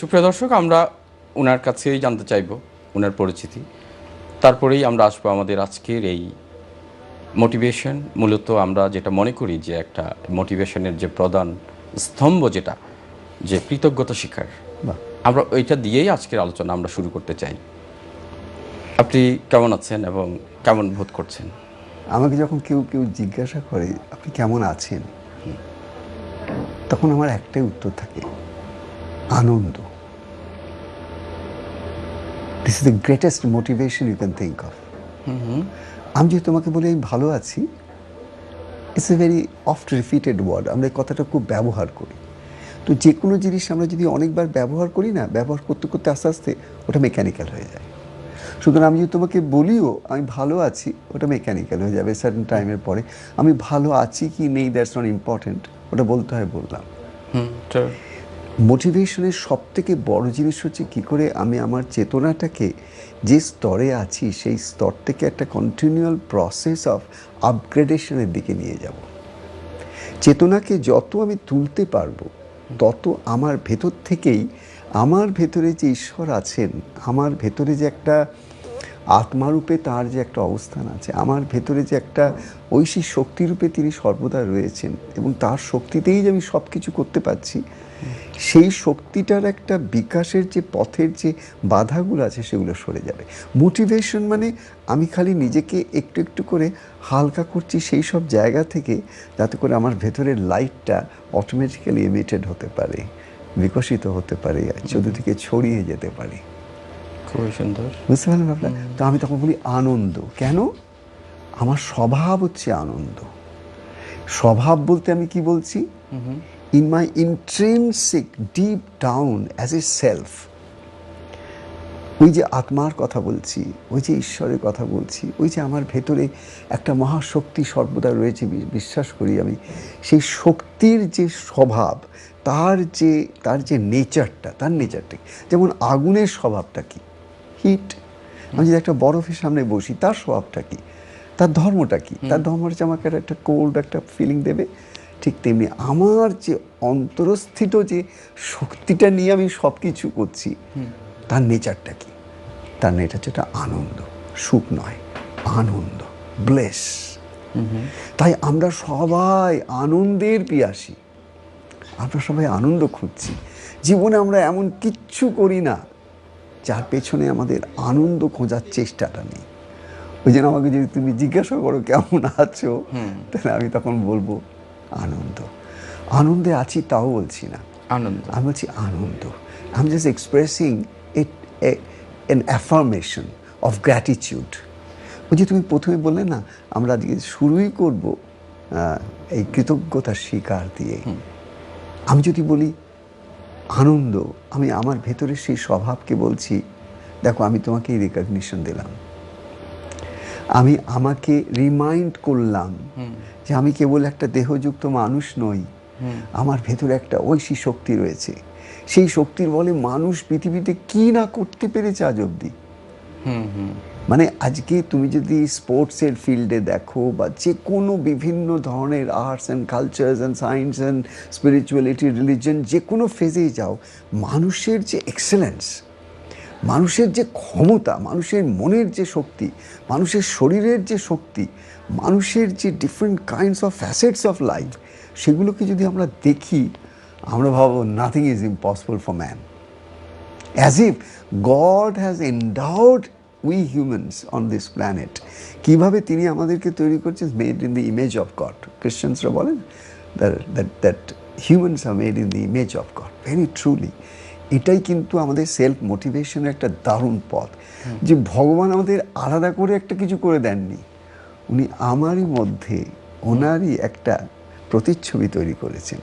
সুপ্রিয় দর্শক, আমরা ওনার কাছেই জানতে চাইব ওনার পরিচিতি, তারপরেই আমরা আসবো আমাদের আজকের এই মোটিভেশন। মূলত আমরা যেটা মনে করি যে একটা মোটিভেশনের যে প্রধান স্তম্ভ যেটা, যে কৃতজ্ঞতা শিকার, আমরা ওইটা দিয়েই আজকের আলোচনা আমরা শুরু করতে চাই। আপনি কেমন আছেন এবং কেমন বোধ করছেন? আমাকে যখন কেউ জিজ্ঞাসা করে আপনি কেমন আছেন, তখন আমার একটাই উত্তর থাকে, আনন্দ। This is the greatest motivation you can think of. আমি যদি তোমাকে বলি আমি ভালো আছি, it's a very oft repeated word. আমরা এই কথাটা খুব ব্যবহার করি। তো যে কোনো জিনিস আমরা যদি অনেকবার ব্যবহার করি না, ব্যবহার করতে করতে আস্তে আস্তে ওটা মেকানিক্যাল হয়ে যায়। সুতরাং আমি যদি তোমাকে বলিও আমি ভালো আছি, ওটা মেকানিক্যাল হয়ে যাবে সার্টেন টাইমের পরে। আমি ভালো আছি কি নেই, দ্যাটস নট ইম্পর্টেন্ট, ওটা বলতে হয় বললাম। মোটিভেশনের সব থেকে বড় জিনিস হচ্ছে কী করে আমি আমার চেতনাটাকে যে স্তরে আছি সেই স্তর থেকে একটা কন্টিনিউয়াল প্রসেস অফ আপগ্রেডেশনের দিকে নিয়ে যাব। চেতনাকে যত আমি তুলতে পারবো তত আমার ভেতর থেকেই, আমার ভেতরে যে ঈশ্বর আছেন, আমার ভেতরে যে একটা আত্মারূপে তার যে একটা অবস্থান আছে, আমার ভেতরে যে একটা ঐশী শক্তিরূপে তিনি সর্বদা রয়েছেন এবং তার শক্তিতেই যে আমি সব কিছু করতে পারছি, সেই শক্তিটার একটা বিকাশের যে পথের যে বাধাগুলো আছে সেগুলো সরে যাবে। মোটিভেশন মানে আমি খালি নিজেকে একটু একটু করে হালকা করছি সেই সব জায়গা থেকে, যাতে করে আমার ভেতরের লাইটটা অটোমেটিক্যালি এমিটেড হতে পারে, বিকশিত হতে পারে, চতুর্দিকে ছড়িয়ে যেতে পারে। খুবই সুন্দর, বুঝতে পারলেন আপনার? তো আমি তখন বলি আনন্দ। কেন? আমার স্বভাব হচ্ছে আনন্দ। স্বভাব বলতে আমি কি বলছি? In my intrinsic deep down as a self, ওই যে আত্মার কথা বলছি, ওই যে ঈশ্বরের কথা বলছি, ওই যে আমার ভেতরে একটা মহাশক্তি সর্বদা রয়েছে বিশ্বাস করি আমি, সেই শক্তির যে স্বভাব, তার যে নেচারটা, তার নেচারটা যেমন আগুনের স্বভাবটা কি? হিট। আমি যদি একটা বরফের সামনে বসি, তার স্বভাবটা কি? তার ধর্মটা কি? তার ধর্ম হচ্ছে আমাকে একটা কোল্ড একটা ফিলিং দেবে। ঠিক তেমনি আমার যে অন্তরস্থিত যে শক্তিটা নিয়ে আমি সব কিছু করছি, তার নেচারটা কি? তার নেচার যেটা আনন্দ, সুখ নয়, আনন্দ, ব্লেস। তাই আমরা সবাই আনন্দের পিয়াসী, আমরা সবাই আনন্দ খুঁজছি। জীবনে আমরা এমন কিচ্ছু করি না যার পেছনে আমাদের আনন্দ খোঁজার চেষ্টাটা নেই। ওই জন্য আমাকে যদি তুমি জিজ্ঞাসা করো কেমন আছো, তাহলে আমি তখন বলবো আনন্দ। আনন্দে আছি তাও বলছি না, আনন্দ, আমি বলছি আনন্দ। I'm just expressing an affirmation of gratitude. ওই যে তুমি প্রথমে বললে না, আমরা আজকে শুরুই করব এই কৃতজ্ঞতার স্বীকার দিয়ে। আমি যদি বলি আনন্দ, আমি আমার ভেতরের সেই স্বভাবকে বলছি, দেখো আমি তোমাকে এই রেকগনিশন দিলাম, আমি আমাকে রিমাইন্ড করলাম যে আমি কেবল একটা দেহযুক্ত মানুষ নই, আমার ভেতরে একটা ঐশী শক্তি রয়েছে। সেই শক্তির বলে মানুষ পৃথিবীতে কি না করতে পেরেছে আজ অবধি। মানে আজকে তুমি যদি স্পোর্টসের ফিল্ডে দেখো বা যে কোনো বিভিন্ন ধরনের arts and cultures and science and spirituality, religion, যে কোনো ফেজেই যাও, মানুষের যে এক্সেলেন্স, মানুষের যে ক্ষমতা, মানুষের মনের যে শক্তি, মানুষের শরীরের যে শক্তি, মানুষের যে different kinds of facets of life, সেগুলোকে যদি আমরা দেখি, আমরা ভাবো nothing is impossible for man. As if God has endowed we humans on this planet. কীভাবে তিনি আমাদেরকে তৈরি করছেন, made in the image of God. ক্রিশ্চিয়ানসরা বলেন that humans are made in the image of God. Very truly এটাই কিন্তু আমাদের সেলফ মোটিভেশনের একটা দারুণ পথ, যে ভগবান আমাদের আলাদা করে একটা কিছু করে দেননি, উনি আমারই মধ্যে ওনারই একটা প্রতিচ্ছবি তৈরি করেছেন,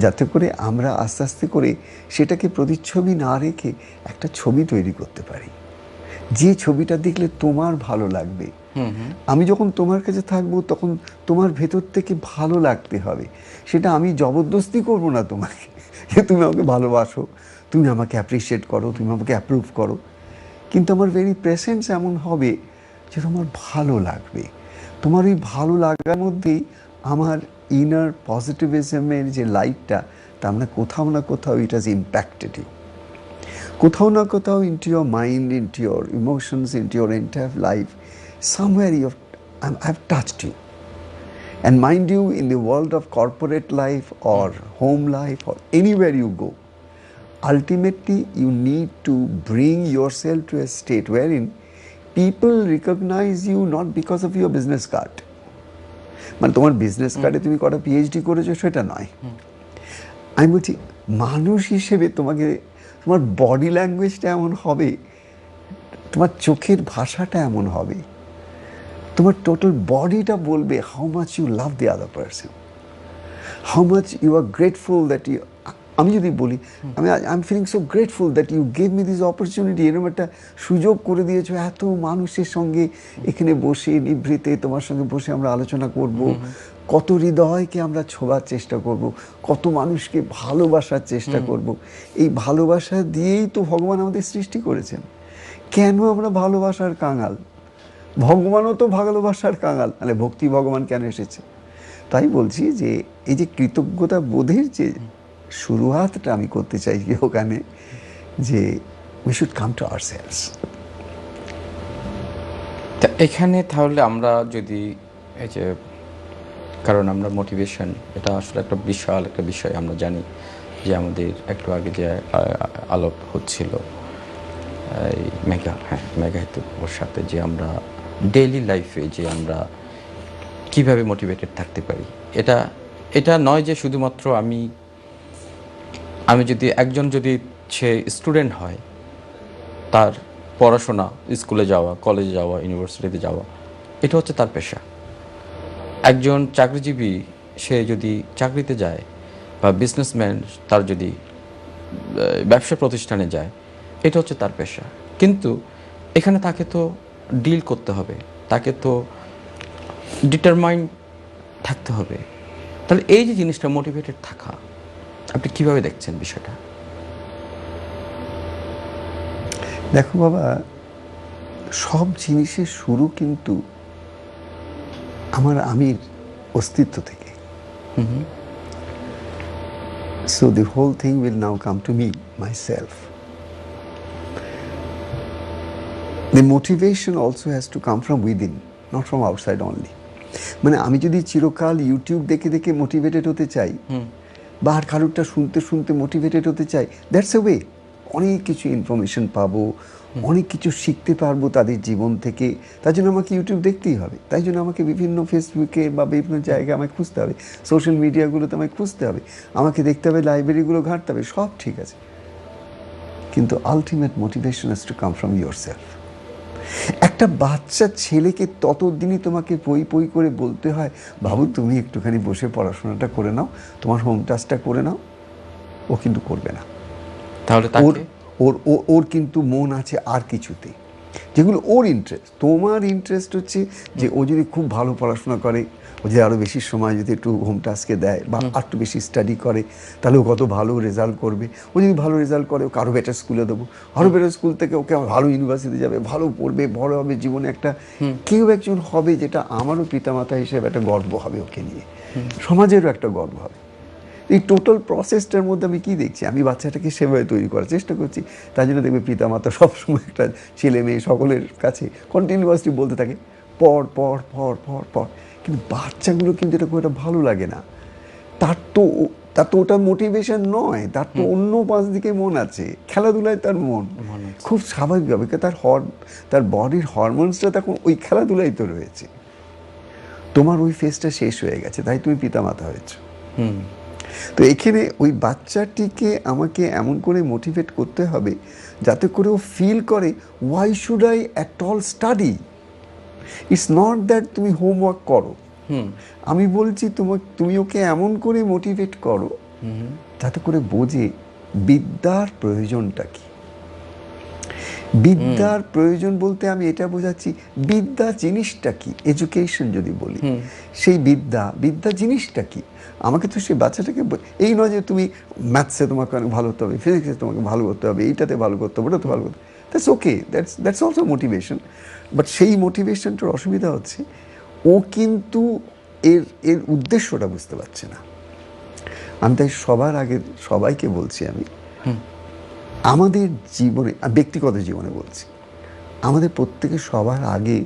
যাতে করে আমরা আস্তে আস্তে করে সেটাকে প্রতিচ্ছবি না রেখে একটা ছবি তৈরি করতে পারি, যে ছবিটা দেখলে তোমার ভালো লাগবে। আমি যখন তোমার কাছে থাকবো তখন তোমার ভেতর থেকে ভালো লাগতে হবে। সেটা আমি জবরদস্তি করবো না তোমাকে, যে তুমি আমাকে ভালোবাসো, তুমি আমাকে অ্যাপ্রিসিয়েট করো, তুমি আমাকে অ্যাপ্রুভ করো, কিন্তু আমার ভেরি প্রেসেন্স এমন হবে যে তোমার ভালো লাগবে। তোমার ওই ভালো লাগার মধ্যেই আমার ইনার পজিটিভিজমের যে লাইটটা, তার মানে কোথাও না কোথাও ইট হ্যাজ ইম্প্যাক্টেড ইউ। কোথাও না কোথাও into your mind, into your emotions, into your entire life, somewhere I've touched you. And mind you, in the world of corporate life or home life or anywhere you go, ultimately you need to bring yourself to a state wherein people recognize you not because of your business card. মানে তোমার business কার্ডে তুমি কটা PhD করেছো সেটা নয়। আমি বলছি মানুষ হিসেবে তোমাকে, তোমার বডি ল্যাঙ্গুয়েজটা এমন হবে, তোমার চোখের ভাষাটা এমন হবে, তোমার টোটাল বডিটা বলবে how much you love the other person, how much you are grateful that you. আমি যদি বলি I am feeling so grateful that you gave me this opportunity, এরকম একটা সুযোগ করে দিয়েছো, এত মানুষের সঙ্গে এখানে বসে নিভৃতে তোমার সঙ্গে বসে আমরা আলোচনা করব, কত হৃদয়কে আমরা ছোঁয়ার চেষ্টা করব, কত মানুষকে ভালোবাসার চেষ্টা করব। এই ভালোবাসা দিয়েই তো ভগবান আমাদের সৃষ্টি করেছেন। কেন আমরা ভালোবাসার কাঙাল? ভগবানও তো ভালোবাসার কাঙাল, তাহলে ভক্তি ভগবান কেন এসেছে? তাই বলছি যে এই যে কৃতজ্ঞতা বোধের যে শুরুয়াতটা আমি করতে চাইছি ওখানে, যে we should come to ourselves. তা এখানে তাহলে আমরা যদি এই যে, কারণ আমরা মোটিভেশন এটা আসলে একটা বিশাল একটা বিষয়, আমরা জানি যে আমাদের একটু আগে যে আলাপ হচ্ছিল এই মেঘাহেতুর সাথে, যে আমরা ডেইলি লাইফে যে আমরা কিভাবে মোটিভেটেড থাকতে পারি, এটা নয় যে শুধুমাত্র আমি যদি একজন যদি সে স্টুডেন্ট হয়, তার পড়াশোনা, স্কুলে যাওয়া, কলেজে যাওয়া, ইউনিভার্সিটিতে যাওয়া, এটা হচ্ছে তার পেশা। একজন চাকরিজীবী সে যদি চাকরিতে যায়, বা বিজনেসম্যান তার যদি ব্যবসা প্রতিষ্ঠানে যায়, এটা হচ্ছে তার পেশা। কিন্তু এখানে তাকে তো ডিল করতে হবে, তাকে তো ডিটারমাইন থাকতে হবে। তাহলে এই যে জিনিসটা মোটিভেটেড থাকা, আপনি কিভাবে দেখছেন বিষয়টা? দেখো বাবা, সব জিনিসের শুরু কিন্তু আমার আমির অস্তিত্ব থেকে। So the whole thing will now come to me, myself. The motivation also has to come from within, not from outside only. মানে আমি যদি চিরকাল ইউটিউব দেখে দেখে মোটিভেটেড হতে চাই, বা আর কারোরটা শুনতে শুনতে মোটিভেটেড হতে চাই, দ্যাটস এ ওয়ে। অনেক কিছু ইনফরমেশন পাবো, অনেক কিছু শিখতে পারবো তাদের জীবন থেকে, তার জন্য আমাকে ইউটিউব দেখতেই হবে। তাই জন্য আমাকে বিভিন্ন ফেসবুকে বা বিভিন্ন জায়গায় আমাকে খুঁজতে হবে, সোশ্যাল মিডিয়াগুলোতে আমাকে খুঁজতে হবে, আমাকে দেখতে হবে, লাইব্রেরিগুলো ঘাঁটতে হবে, সব ঠিক আছে। কিন্তু ultimate motivation has to come from yourself. একটা বাচ্চা ছেলেকে ততদিনই তোমাকে পই পই করে বলতে হয়, বাবু তুমি একটুখানি বসে পড়াশোনাটা করে নাও, তোমার হোম টাস্কটা করে নাও, ও কিন্তু করবে না। তাহলে ওর কিন্তু মন আছে আর কিছুতে, যেগুলো ওর ইন্টারেস্ট। তোমার ইন্টারেস্ট হচ্ছে যে ও যদি খুব ভালো পড়াশোনা করে, ও যদি আরও বেশি সময় যদি একটু হোম টাস্কে দেয় বা একটু বেশি স্টাডি করে, তাহলে ও কত ভালো রেজাল্ট করবে। ও যদি ভালো রেজাল্ট করে, ওকে আরও বেটার স্কুলে দেবো, আরও বেটার স্কুল থেকে ওকে ভালো ইউনিভার্সিটি যাবে, ভালো পড়বে, বড় হবে, জীবনে একটা কেউ একজন হবে, যেটা আমারও পিতামাতা হিসেবে একটা গর্ব হবে ওকে নিয়ে, সমাজেরও একটা গর্ব হবে। এই টোটাল প্রসেসটার মধ্যে আমি কী দেখছি, আমি বাচ্চাটাকে সেভাবে তৈরি করার চেষ্টা করছি। তাই জন্য দেখবে পিতামাতা সবসময় একটা ছেলে মেয়ে সকলের কাছে কন্টিনিউয়াসলি বলতে থাকে পড় পড় পড় পড় পড়। কিন্তু বাচ্চাগুলো কিন্তু এটা খুব একটা ভালো লাগে না। তার তো ওটা মোটিভেশন নয়, তার তো অন্য পাশ দিকে মন আছে, খেলাধুলায় তার মন খুব স্বাভাবিকভাবে, তার বডির হরমোনসটা তখন ওই খেলাধুলাই তো রয়েছে। তোমার ওই ফেজটা শেষ হয়ে গেছে, তাই তুমি পিতামাতা হয়েছো। তো এখানে ওই বাচ্চাটিকে আমাকে এমন করে মোটিভেট করতে হবে যাতে করে ও ফিল করে, why should I at all study? It's not that তুমি হোমওয়ার্ক করো, আমি বলছি তুমি ওকে এমন করে মোটিভেট করো যাতে করে বোঝে বিদ্যার প্রয়োজনটা কি। বিদ্যার প্রয়োজন বলতে আমি এটা বোঝাচ্ছি, বিদ্যা জিনিসটা কি। এডুকেশন যদি বলি, সেই বিদ্যা জিনিসটা কি। আমাকে তো সেই বাচ্চাটাকে এই নয় যে তুমি ম্যাথসে তোমাকে অনেক ভালো হতে হবে, ফিজিক্সে তোমাকে ভালো করতে হবে, এইটাতে ভালো করতে হবে, ওটাতে ভালো করতে হবে, that's okay, that's also motivation. But সেই মোটিভেশনটার অসুবিধা হচ্ছে ও কিন্তু এর উদ্দেশ্যটা বুঝতে পারছে না। আমি তাই সবার আগে সবাইকে বলছি, আমি আমাদের জীবনে, ব্যক্তিগত জীবনে বলছি, আমাদের প্রত্যেকের সবার আগে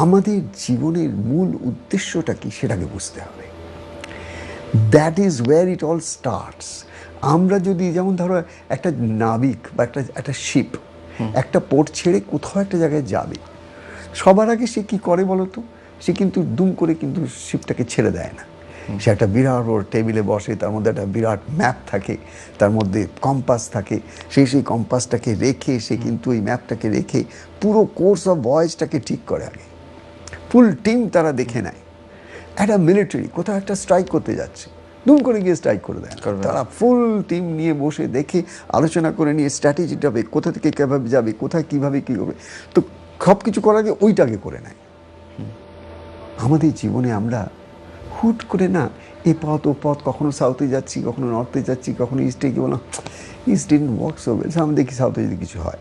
আমাদের জীবনের মূল উদ্দেশ্যটা কি সেটাকে বুঝতে হবে। That is wire it all starts. আমরা যদি, যেমন ধরো একটা নাবিক বা একটা শিপ একটা পোর্ট ছেড়ে কোথাও একটা জায়গায় যাবে, সবার আগে সে কি করে বলো তো? সে কিন্তু দুম করে কিন্তু শিপটাকে ছেড়ে দেয় না। সে একটা বিরাট ওর টেবিলে বসে, তার মধ্যে একটা বিরাট ম্যাপ থাকে, তার মধ্যে কম্পাস থাকে, সেই কম্পাসটাকে রেখে সে কিন্তু ওই ম্যাপটাকে রেখে পুরো কোর্স অফ ভয়েজটাকে ঠিক করে আগে। ফুল টিম তারা দেখে নেয়। একটা মিলিটারি কোথাও একটা স্ট্রাইক করতে যাচ্ছে, দুম করে গিয়ে স্ট্রাইক করে দেয়। তারা ফুল টিম নিয়ে বসে দেখে আলোচনা করে নিয়ে স্ট্র্যাটেজিটা হবে, কোথা থেকে কীভাবে যাবে, কোথায় কীভাবে কী করবে, তো সব কিছু করার আগে ওইটাকে করে নেয়। আমাদের জীবনে আমরা হুট করে না এ পথ ও পথ, কখনো সাউথে যাচ্ছি, কখনো নর্থে যাচ্ছি, কখনো ইস্টে, কি বললাম east didn't work so well, আমি দেখি সাউথে যদি কিছু হয়।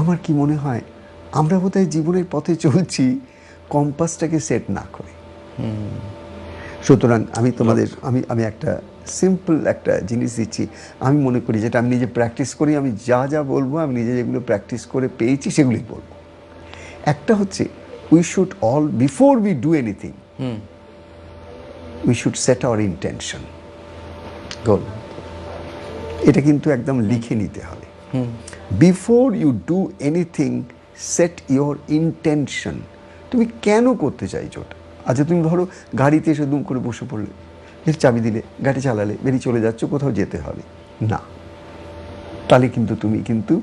আমার কি মনে হয় আমরা বোধহয় জীবনের পথে চলছি কম্পাসটাকে সেট না করে। সুতরাং আমি তোমাদের আমি একটা সিম্পল একটা জিনিস দিচ্ছি, আমি মনে করি যেটা আমি নিজে প্র্যাকটিস করি, আমি যা বলবো আমি নিজে যেগুলো প্র্যাকটিস করে পেয়েছি সেগুলোই বলবো। একটা হচ্ছে, we should all before we do anything we should set our intention, goal. এটা কিন্তু একদম লিখে নিতে হবে। Before you do anything set your intention. তুমি কেন করতে চাইছো ওটা? আচ্ছা, তুমি ধরো গাড়িতে এসে দুম করে বসে পড়লে, এর চাবি দিলে, গাড়ি চালালে, বেরিয়ে চলে যাচ্ছ, কোথাও যেতে হবে না, তাহলে কিন্তু তুমি কিন্তু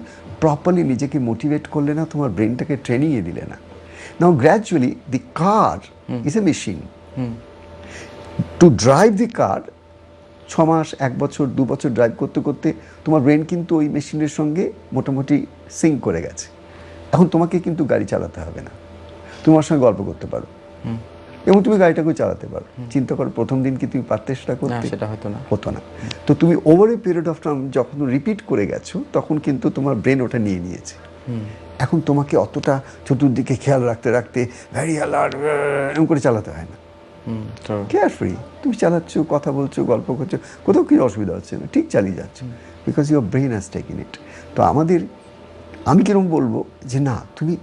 প্রপারলি নিজেকে মোটিভেট করলে না, তোমার ব্রেনটাকে ট্রেনিংয়ে দিলে না। Now gradually the car is a machine. To drive the car 6 মাস, 1 বছর, 2 বছর ড্রাইভ করতে করতে তোমার ব্রেন কিন্তু ওই মেশিনের সঙ্গে মোটামুটি সিঙ্ক করে গেছে। এখন তোমাকে কিন্তু গাড়ি চালাতে হবে না, তোমার সঙ্গে গল্প করতে পারো এবং তুমি গাড়িটাকেও চালাতে পারো। চিন্তা করো, প্রথম দিন কি তুমি পারতে সেটা করতে? সেটা হতো না। তো তুমি over a period of time যখন রিপিট করে গেছো, তখন কিন্তু তোমার ব্রেন ওটা নিয়ে নিয়েছে। এখন তোমাকে অতটা চতুর্দিকে খেয়াল রাখতে রাখতে ভ্যারি অ্যালার্ট এরকম করে চালাতে হয় না। কেয়ার ফ্রি তুমি চালাচ্ছ, কথা বলছো, গল্প করছো, কোথাও কিছু অসুবিধা হচ্ছে না, ঠিক চালিয়ে যাচ্ছ, because your brain has taken ইট। তো আমি কিরকম বলবো যে না, তুমি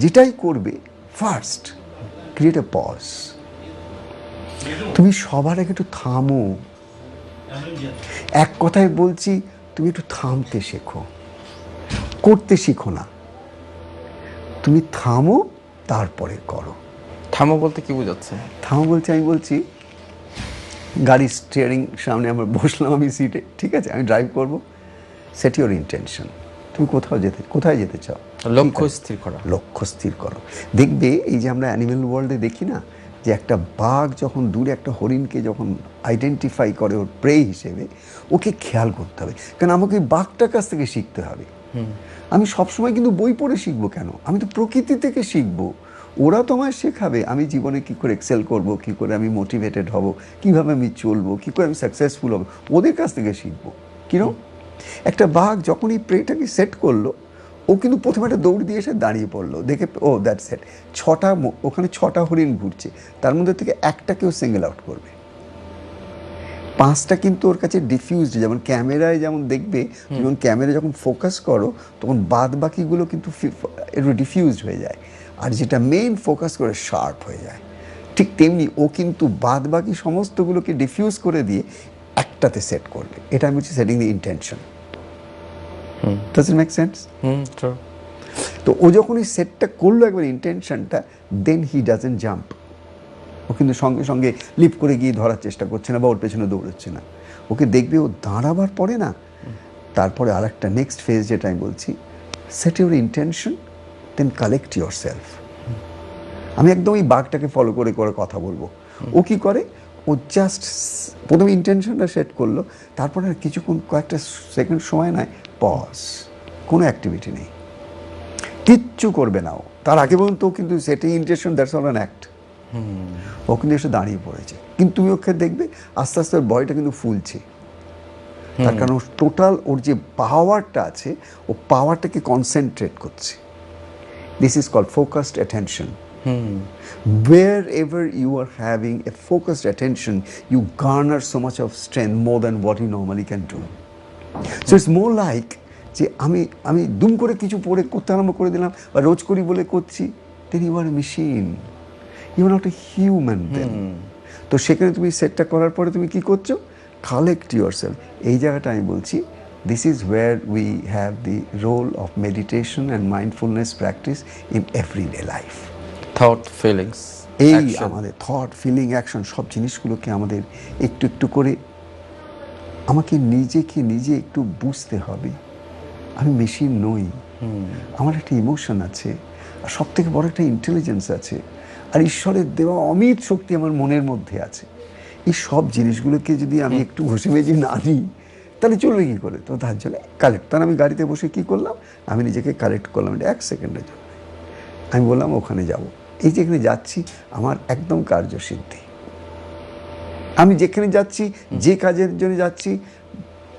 যেটাই করবে ফার্স্ট ক্রিয়েট এ পজ। তুমি সবার আগে একটু থামো। এক কথায় বলছি, তুমি একটু থামতে শেখো, করতে শিখো না। তুমি থামো, তারপরে করো। থামো বলতে কি বোঝাচ্ছে? থামো বলছি, আমি বলছি গাড়ির স্টিয়ারিং সামনে আমরা বসলাম, আমি সিটে, ঠিক আছে, আমি ড্রাইভ করবো। Set your intention. তুমি কোথায় যেতে চাও? লক্ষ্য স্থির করা। লক্ষ্য স্থির করো। দেখবে এই যে আমরা অ্যানিম্যাল ওয়ার্ল্ডে দেখি না, যে একটা বাঘ যখন দূরে একটা হরিণকে যখন আইডেন্টিফাই করে ওর প্রে হিসেবে, ওকে খেয়াল করতে হবে, কারণ আমাকে ওই বাঘটার কাছ থেকে শিখতে হবে। আমি সবসময় কিন্তু বই পড়ে শিখবো কেন? আমি তো প্রকৃতি থেকে শিখবো। ওরা তোমায় শেখাবে আমি জীবনে কী করে এক্সেল করবো, কী করে আমি মোটিভেটেড হব, কীভাবে আমি চলবো, কী করে আমি সাকসেসফুল হব, ওদের কাছ থেকে শিখবো। কিরকম একটা বাঘ যখন এই প্রেটাকে সেট করলো, ও কিন্তু প্রথমে একটা দৌড় দিয়ে এসে দাঁড়িয়ে পড়লো, দেখে ও দ্যাটস সেট। ওখানে 6টা হরিণ ঘুরছে, তার মধ্যে থেকে একটাকেও সিঙ্গেল আউট করবে। 5টা কিন্তু ওর কাছে ডিফিউজড, যেমন ক্যামেরায় যেমন দেখবে, যখন ক্যামেরা যখন ফোকাস করো তখন বাদ বাকিগুলো কিন্তু একটু ডিফিউজড হয়ে যায়, আর যেটা মেইন ফোকাস করে শার্প হয়ে যায়। ঠিক তেমনি ও কিন্তু বাদ বাকি সমস্তগুলোকে ডিফিউজ করে দিয়ে একটাতে সেট করবে। এটা আমি হচ্ছে setting the intention. Does it make sense? তো ও যখন এই সেটটা করলো একবার ইন্টেনশনটা, দেন হি ডাজন্ট জাম্প। ও কিন্তু সঙ্গে সঙ্গে লিপ করে গিয়ে ধরার চেষ্টা করছে না বা ওর পেছনে দৌড়চ্ছে না। ওকে দেখবে ও দাঁড়াবার পরে না, তারপরে আর একটা নেক্সট ফেজ যেটা আমি বলছি, set your intention, then collect yourself. আমি একদম এই বাঘটাকে ফলো করে করে কথা বলবো। ও কি করে, ও জাস্ট প্রথমে ইন্টেনশনটা সেট করলো, তারপরে কিছুক্ষণ কয়েকটা সেকেন্ড সময় নেয়, পজ, কোনো অ্যাক্টিভিটি নেই, কিচ্ছু করবে না ও। তার আগে পর্যন্ত ও কিন্তু setting intention, that's all an act. ও কিন্তু এসে দাঁড়িয়ে পড়েছে, কিন্তু তুমি ওকে দেখবে আস্তে আস্তে ওর বডিটা কিন্তু ফুলছে। তার কারণ টোটাল ওর যে পাওয়ারটা আছে, ও পাওয়ারটাকে কনসেন্ট্রেট করছে। This is called focused attention. Wherever you are having a focused attention, you garner so much of strength, more than what you normally can do. So it's more like যে আমি দুম করে কিছু পড়ে করতে আরম্ভ করে দিলাম বা রোজ করি বলে করছি, then you are a machine, you are not a human then. তো সেখানে তুমি সেটটা করার পরে তুমি কি করছো, কালেক্ট ইউরসেলফ। এই জায়গাটা আমি বলছি, this is where we have the role of meditation and mindfulness practice in everyday life. Thought, feelings, এই অ্যাকশন। আমাদের থট, ফিলিং, অ্যাকশন সব জিনিসগুলোকে আমাদের একটু একটু করে আমাকে নিজে একটু বুঝতে হবে। আমি মেশিন নই, আমার একটা ইমোশন আছে, আর সব থেকে বড় একটা ইন্টেলিজেন্স আছে, আর ঈশ্বরের দেওয়া অমিত শক্তি আমার মনের মধ্যে আছে। এই সব জিনিসগুলোকে যদি আমি একটু ঘষে মেজে না নিই তাহলে চলবে কী করে? তো তার জন্য কালেক্ট। তাহলে আমি গাড়িতে বসে কী করলাম, আমি নিজেকে কালেক্ট করলাম, এটা 1 সেকেন্ডের জন্য। আমি বললাম ওখানে যাব, এই যেখানে যাচ্ছি আমার একদম কার্যসিদ্ধি। আমি যেখানে যাচ্ছি, যে কাজের জন্য যাচ্ছি,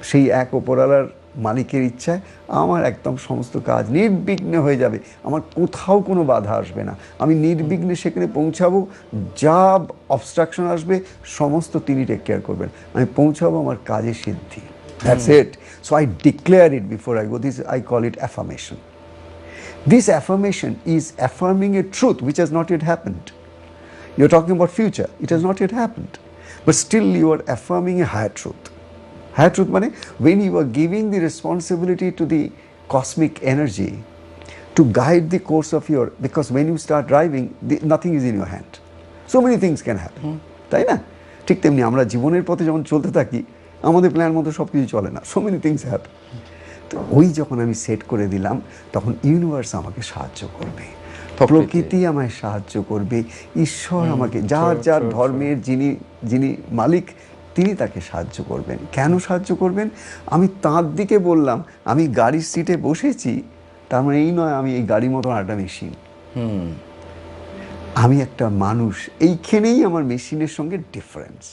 সেই এক ওপরওয়ালার মালিকের ইচ্ছায় আমার একদম সমস্ত কাজ নির্বিঘ্নে হয়ে যাবে, আমার কোথাও কোনো বাধা আসবে না, আমি নির্বিঘ্নে সেখানে পৌঁছাবো। যা অবস্ট্রাকশন আসবে সমস্ত তিনি টেক কেয়ার করবেন, আমি পৌঁছাবো আমার কাজে সিদ্ধি। That's it. So I declare it before I go. This I call it affirmation. This affirmation is affirming a truth which has not yet happened. You're talking about future, it has not yet happened, but still you are affirming a higher truth. Higher truth means when you are giving the responsibility to the cosmic energy to guide the course of your, because when you start driving, nothing is in your hand. So many things can happen. তাই না? ঠিক তেমনি আমরা জীবনের পথে যখন চলতে থাকি আমাদের প্ল্যান মতো সব কিছু চলে না, so many things happen. তো ওই যখন আমি সেট করে দিলাম তখন ইউনিভার্স আমাকে সাহায্য করবে, প্রকৃতি আমায় সাহায্য করবে, ঈশ্বর আমাকে, যার ধর্মের যিনি মালিক তিনি তাকে সাহায্য করবেন। কেন সাহায্য করবেন? আমি তাঁর দিকে বললাম, আমি গাড়ির সিটে বসেছি, তার মানে এই নয় আমি এই গাড়ির মতো একটা মেশিন। আমি একটা মানুষ, এইখানেই আমার মেশিনের সঙ্গে ডিফারেন্স।